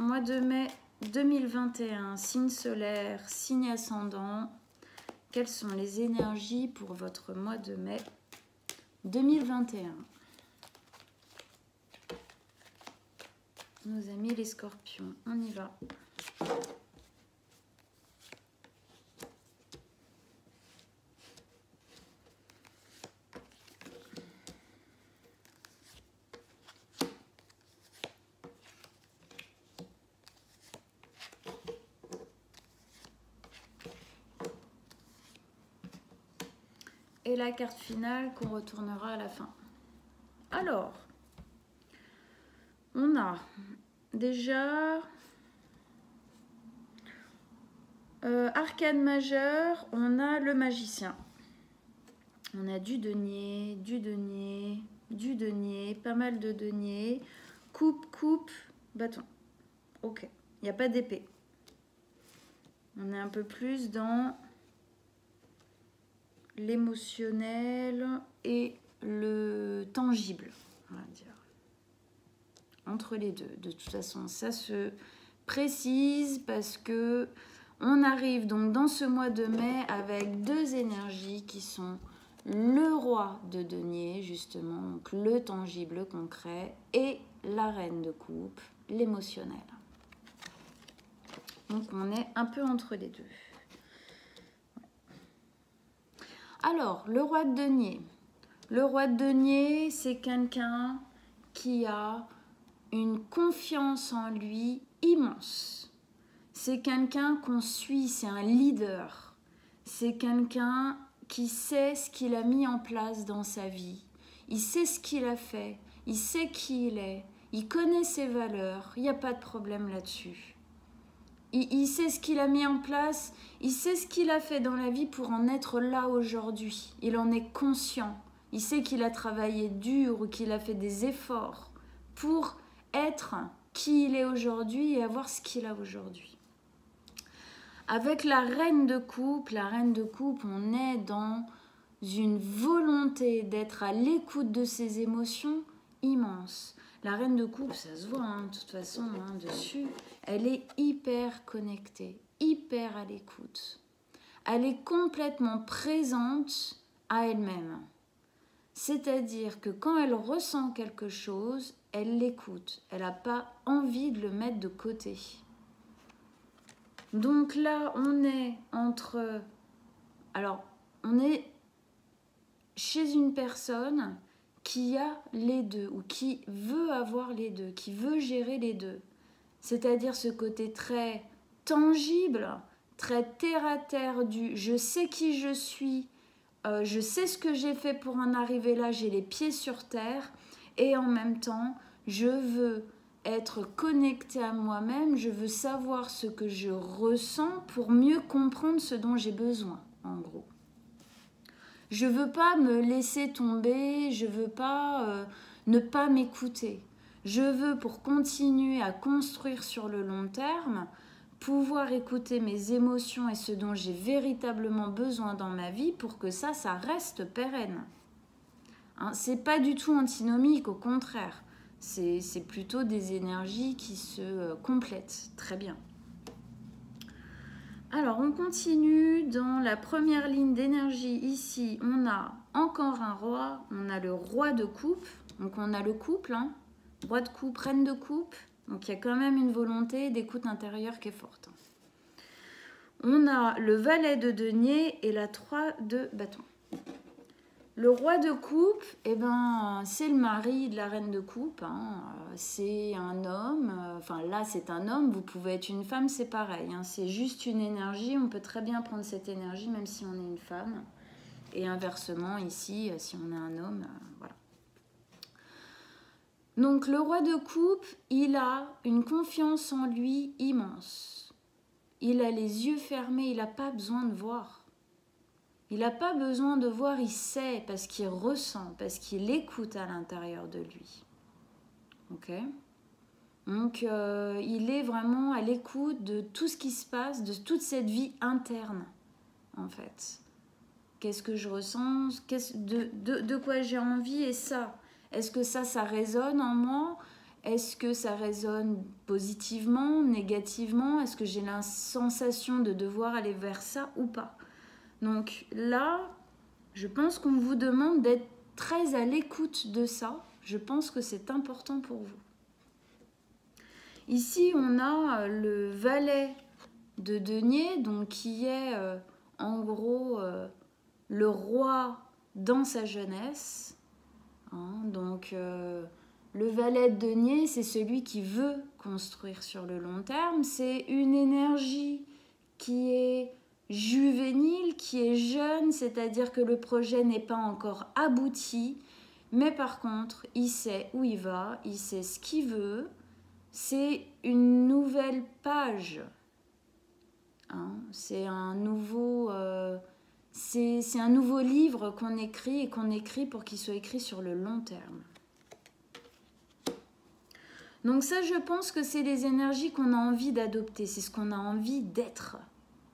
mois de mai 2021, signe solaire, signe ascendant. Quelles sont les énergies pour votre mois de mai 2021? Nos amis les scorpions, on y va. Et la carte finale qu'on retournera à la fin. Alors, on a déjà arcane majeur, on a le magicien. On a du denier, du denier, du denier, pas mal de denier. Coupe, coupe, bâton. Ok, il n'y a pas d'épée. On est un peu plus dans l'émotionnel et le tangible, on va dire. Entre les deux. De toute façon, ça se précise parce que on arrive donc dans ce mois de mai avec deux énergies qui sont le roi de denier, justement, donc le tangible, le concret, et la reine de coupe, l'émotionnel. Donc on est un peu entre les deux. Alors, le roi de denier. Le roi de denier, c'est quelqu'un qui a une confiance en lui immense. C'est quelqu'un qu'on suit, c'est un leader. C'est quelqu'un qui sait ce qu'il a mis en place dans sa vie. Il sait ce qu'il a fait, il sait qui il est, il connaît ses valeurs, il n'y a pas de problème là-dessus. Il sait ce qu'il a mis en place, il sait ce qu'il a fait dans la vie pour en être là aujourd'hui. Il en est conscient. Il sait qu'il a travaillé dur ou qu'il a fait des efforts pour être qui il est aujourd'hui et avoir ce qu'il a aujourd'hui. Avec la reine de coupe, on est dans une volonté d'être à l'écoute de ses émotions immense. La reine de coupe, ça se voit de toute façon dessus, elle est hyper connectée, hyper à l'écoute. Elle est complètement présente à elle-même. C'est-à-dire que quand elle ressent quelque chose, elle l'écoute. Elle n'a pas envie de le mettre de côté. Donc là, on est entre... Alors, on est chez une personne qui a les deux ou qui veut avoir les deux, qui veut gérer les deux. C'est-à-dire ce côté très tangible, très terre-à-terre du « je sais qui je suis », je sais ce que j'ai fait pour en arriver là, j'ai les pieds sur terre et en même temps, je veux être connectée à moi-même, je veux savoir ce que je ressens pour mieux comprendre ce dont j'ai besoin, en gros. Je ne veux pas me laisser tomber, je ne veux pas ne pas m'écouter. Je veux, pour continuer à construire sur le long terme, pouvoir écouter mes émotions et ce dont j'ai véritablement besoin dans ma vie pour que ça reste pérenne. C'est pas du tout antinomique, au contraire. C'est plutôt des énergies qui se complètent très bien. Alors, on continue dans la première ligne d'énergie. Ici, on a encore un roi, on a le roi de coupe. Donc, on a le couple, roi de coupe, reine de coupe. Donc, il y a quand même une volonté d'écoute intérieure qui est forte. On a le valet de denier et la 3 de bâton. Le roi de coupe, c'est le mari de la reine de coupe. C'est un homme. Enfin, là, c'est un homme. Vous pouvez être une femme, c'est pareil. C'est juste une énergie. On peut très bien prendre cette énergie, même si on est une femme. Et inversement, ici, si on est un homme, voilà. Donc, le roi de coupe, il a une confiance en lui immense. Il a les yeux fermés, il n'a pas besoin de voir. Il n'a pas besoin de voir, il sait, parce qu'il ressent, parce qu'il écoute à l'intérieur de lui. Ok ? Donc, il est vraiment à l'écoute de tout ce qui se passe, de toute cette vie interne, en fait. Qu'est-ce que je ressens ? De quoi j'ai envie et ça ? Est-ce que ça résonne en moi ? Est-ce que ça résonne positivement, négativement? Est-ce que j'ai la sensation de devoir aller vers ça ou pas? Donc là, je pense qu'on vous demande d'être très à l'écoute de ça. Je pense que c'est important pour vous. Ici, on a le valet de denier, donc qui est en gros le roi dans sa jeunesse. Hein, donc le valet de denier, c'est celui qui veut construire sur le long terme. C'est une énergie qui est juvénile, qui est jeune, c'est-à-dire que le projet n'est pas encore abouti, mais par contre, il sait où il va, il sait ce qu'il veut. C'est une nouvelle page. Hein, c'est un nouveau livre qu'on écrit et qu'on écrit pour qu'il soit écrit sur le long terme. Donc ça, je pense que c'est les énergies qu'on a envie d'adopter, c'est ce qu'on a envie d'être,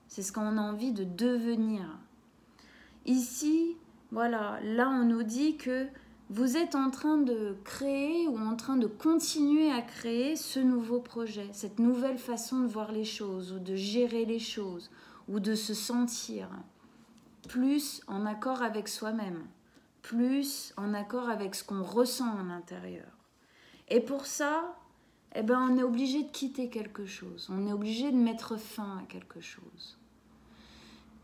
c'est ce qu'on a envie de devenir. Ici, voilà, là on nous dit que vous êtes en train de créer ou en train de continuer à créer ce nouveau projet, cette nouvelle façon de voir les choses ou de gérer les choses ou de se sentir plus en accord avec soi-même, plus en accord avec ce qu'on ressent à l'intérieur. Et pour ça, eh ben, on est obligé de quitter quelque chose, on est obligé de mettre fin à quelque chose.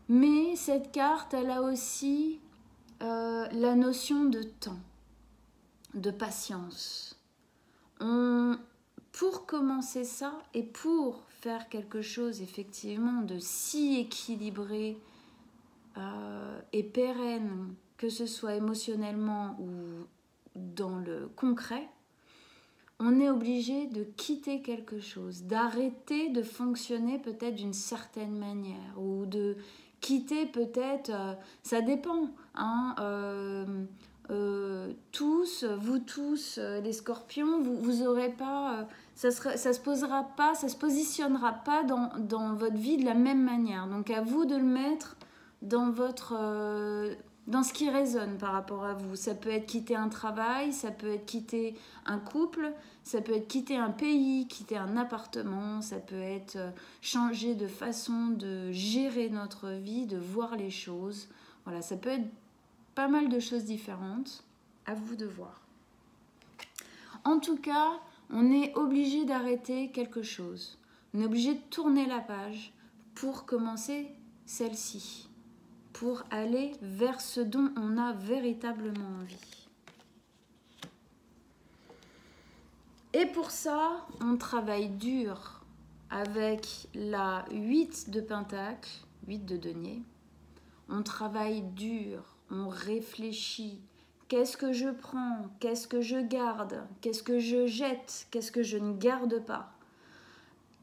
Mais cette carte, elle a aussi la notion de temps, de patience. Pour commencer ça et pour faire quelque chose effectivement de si équilibré et pérenne, que ce soit émotionnellement ou dans le concret, on est obligé de quitter quelque chose, d'arrêter de fonctionner peut-être d'une certaine manière ou de quitter peut-être, ça dépend, hein, vous tous, les scorpions, vous aurez pas, ça se posera pas, ça se positionnera pas dans votre vie de la même manière. Donc à vous de le mettre dans dans ce qui résonne par rapport à vous. Ça peut être quitter un travail, ça peut être quitter un couple, ça peut être quitter un pays, quitter un appartement, ça peut être changer de façon de gérer notre vie, de voir les choses. Voilà, ça peut être pas mal de choses différentes. À vous de voir. En tout cas, on est obligé d'arrêter quelque chose. On est obligé de tourner la page pour commencer celle-ci, pour aller vers ce dont on a véritablement envie. Et pour ça, on travaille dur avec la 8 de Pentacle, 8 de denier. On travaille dur, on réfléchit. Qu'est-ce que je prends? Qu'est-ce que je garde? Qu'est-ce que je jette? Qu'est-ce que je ne garde pas?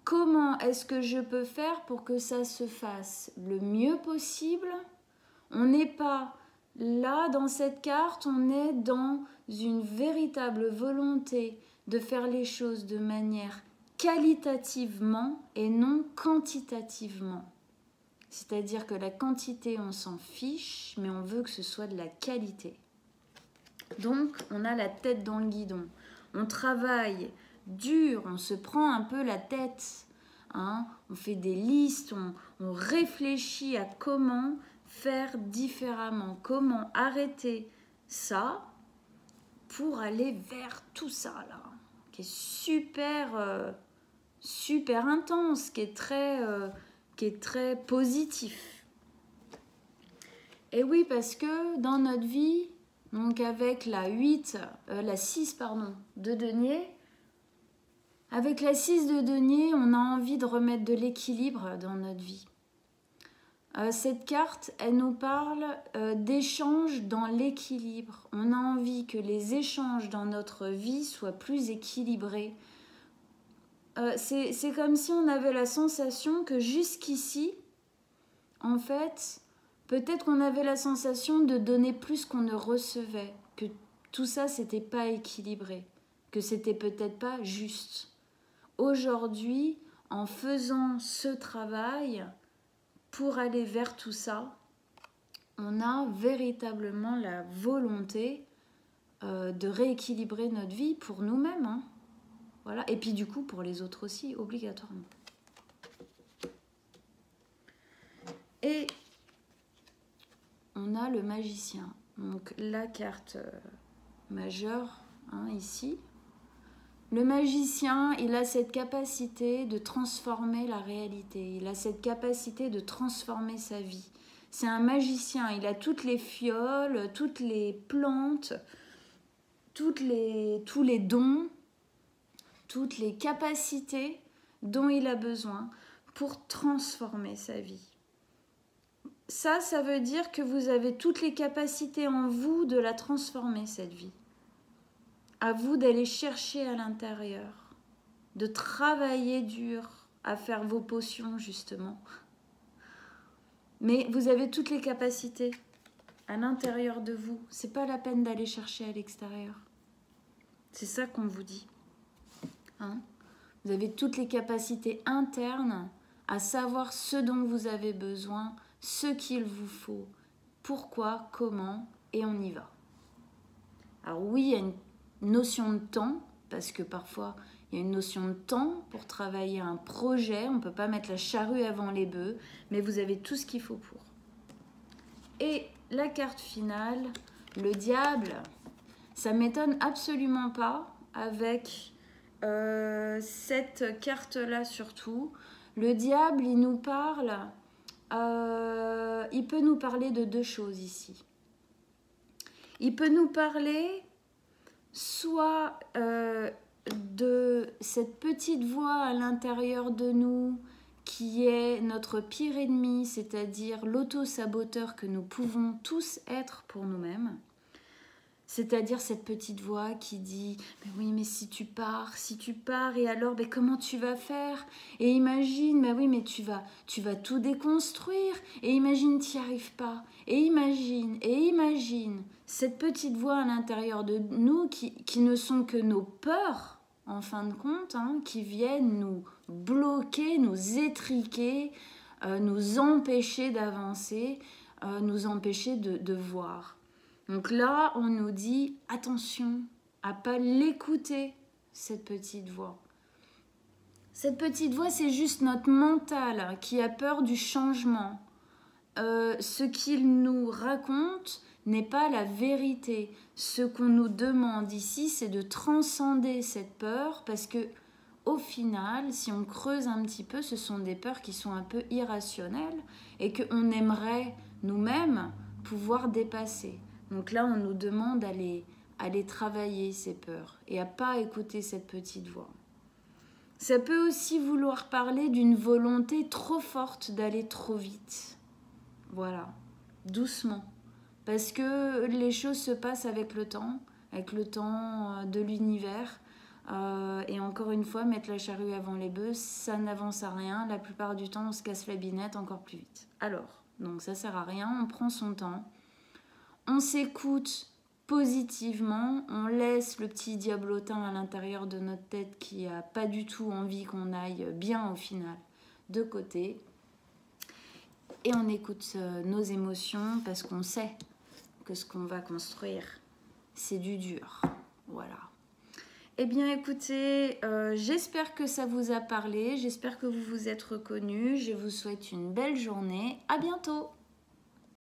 Comment est-ce que je peux faire pour que ça se fasse le mieux possible? On n'est pas là dans cette carte, on est dans une véritable volonté de faire les choses de manière qualitativement et non quantitativement. C'est-à-dire que la quantité, on s'en fiche, mais on veut que ce soit de la qualité. Donc, on a la tête dans le guidon. On travaille dur, on se prend un peu la tête. Hein, on fait des listes, on réfléchit à comment faire différemment, comment arrêter ça pour aller vers tout ça là, qui est super intense, qui est très positif. Et oui, parce que dans notre vie, donc avec la 6 de denier, avec la 6 de denier, on a envie de remettre de l'équilibre dans notre vie. Cette carte, elle nous parle d'échanges dans l'équilibre. On a envie que les échanges dans notre vie soient plus équilibrés. C'est comme si on avait la sensation que jusqu'ici, en fait, peut-être qu'on avait la sensation de donner plus qu'on ne recevait, que tout ça, c'était pas équilibré, que c'était peut-être pas juste. Aujourd'hui, en faisant ce travail, pour aller vers tout ça, on a véritablement la volonté de rééquilibrer notre vie pour nous-mêmes. Hein. Voilà. Et puis du coup, pour les autres aussi, obligatoirement. Et on a le magicien. Donc la carte majeure, hein, ici. Le magicien, il a cette capacité de transformer la réalité. Il a cette capacité de transformer sa vie. C'est un magicien. Il a toutes les fioles, toutes les plantes, tous les dons, toutes les capacités dont il a besoin pour transformer sa vie. Ça veut dire que vous avez toutes les capacités en vous de la transformer, cette vie. À vous d'aller chercher à l'intérieur, de travailler dur à faire vos potions, justement. Mais vous avez toutes les capacités à l'intérieur de vous. C'est pas la peine d'aller chercher à l'extérieur. C'est ça qu'on vous dit. Hein? Vous avez toutes les capacités internes à savoir ce dont vous avez besoin, ce qu'il vous faut, pourquoi, comment, et on y va. Alors oui, il y a une notion de temps, parce que parfois il y a une notion de temps pour travailler un projet, on ne peut pas mettre la charrue avant les bœufs, mais vous avez tout ce qu'il faut pour. Et la carte finale, le diable, ça ne m'étonne absolument pas avec cette carte-là surtout. Le diable, il nous parle, il peut nous parler de deux choses ici. Il peut nous parler soit de cette petite voix à l'intérieur de nous qui est notre pire ennemi, c'est-à-dire l'auto-saboteur que nous pouvons tous être pour nous-mêmes. C'est-à-dire cette petite voix qui dit « Mais oui, mais si tu pars, et alors, mais comment tu vas faire? Et imagine, mais oui, mais tu vas tout déconstruire, et imagine, tu n'y arrives pas, et imagine. » Cette petite voix à l'intérieur de nous qui ne sont que nos peurs, en fin de compte, hein, qui viennent nous bloquer, nous étriquer, nous empêcher d'avancer, nous empêcher de voir. Donc là, on nous dit attention à ne pas l'écouter, cette petite voix. Cette petite voix, c'est juste notre mental qui a peur du changement. Ce qu'il nous raconte n'est pas la vérité. Ce qu'on nous demande ici, c'est de transcender cette peur parce que, au final, si on creuse un petit peu, ce sont des peurs qui sont un peu irrationnelles et qu'on aimerait nous-mêmes pouvoir dépasser. Donc là, on nous demande d'aller travailler ces peurs et à ne pas écouter cette petite voix. Ça peut aussi vouloir parler d'une volonté trop forte d'aller trop vite. Voilà, doucement. Parce que les choses se passent avec le temps de l'univers. Et encore une fois, mettre la charrue avant les bœufs, ça n'avance à rien. La plupart du temps, on se casse la binette encore plus vite. Alors, donc ça sert à rien, on prend son temps. On s'écoute positivement, on laisse le petit diablotin à l'intérieur de notre tête qui n'a pas du tout envie qu'on aille bien au final de côté. Et on écoute nos émotions parce qu'on sait que ce qu'on va construire, c'est du dur. Voilà. Eh bien écoutez, j'espère que ça vous a parlé, j'espère que vous vous êtes reconnus. Je vous souhaite une belle journée. À bientôt.